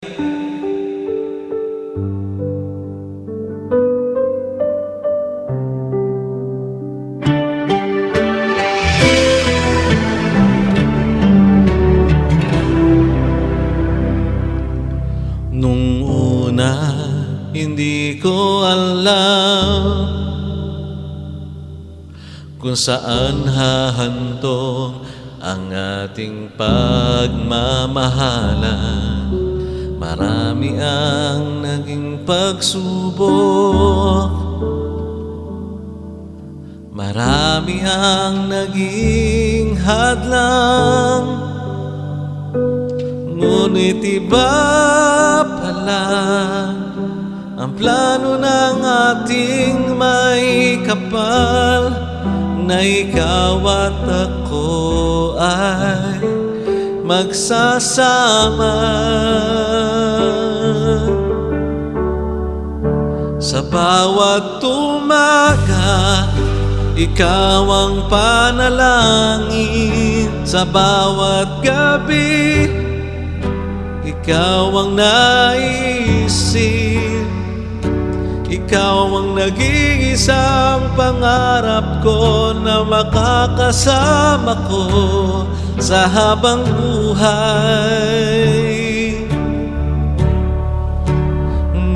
Nung una, hindi ko alam kung saan hahantong ang ating pagmamahalan. Marami ang naging pagsubok, marami ang naging hadlang. Ngunit iba pala ang plano ng ating may kapal, na ikaw at ako ay magsasama. Sa bawat umaga, ikaw ang panalangin. Sa bawat gabi, ikaw ang naisip. Ikaw ang nag-iisang pangarap ko, na makakasama ko sa habang buhay.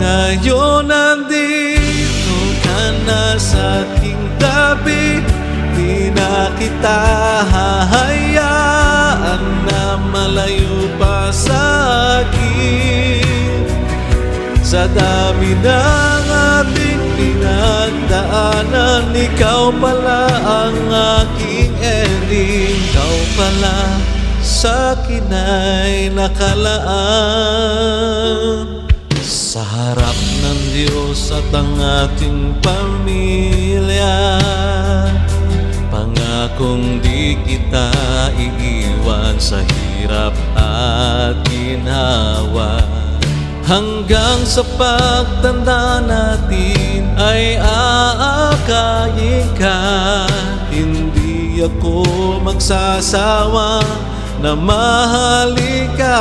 Ngayon nandito ka na sa aking tabi, di na kita hahayaan na malayo pa sa akin. Sa dami ng ating pinagdaanan, ikaw pala ang aking ending. Ikaw pala sa akin ay nakalaan. Sa harap ng Diyos at ang ating pamilya, pangakong di kita iiwan sa hirap at ginhawa. Hanggang sa pagtanda natin ay aakayin ka. Hindi ako magsasawa na mahalin ka.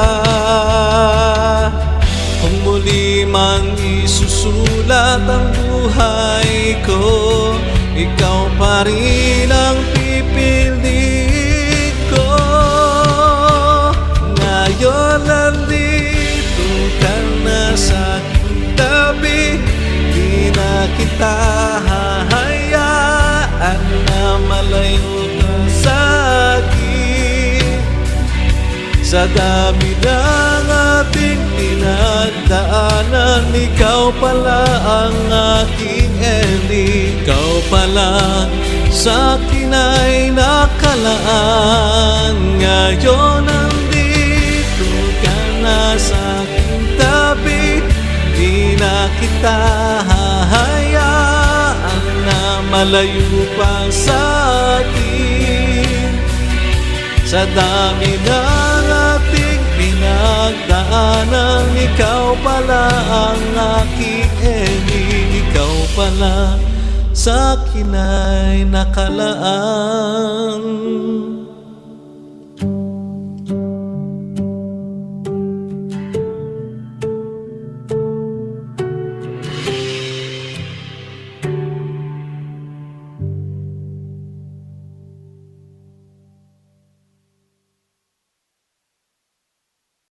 Kung muli mang isusulat ang buhay ko, ikaw pa rin ang pipiliin ko. Ngayon nandito ka na sa aking tabi, di na kita hahayaan na malayo ka sa akin. Sa dami ng ating pinagdaanan, ikaw pala ang aking ending. Ikaw pala sa akin ay nakalaan. Ngayon nandito ka na sa aking tabi, di na kita hahayaan na malayo pa sa akin. Sa dami ng ating pinagdaanan, ikaw pala ang aking ending. Ikaw pala sa akin ay nakalaan.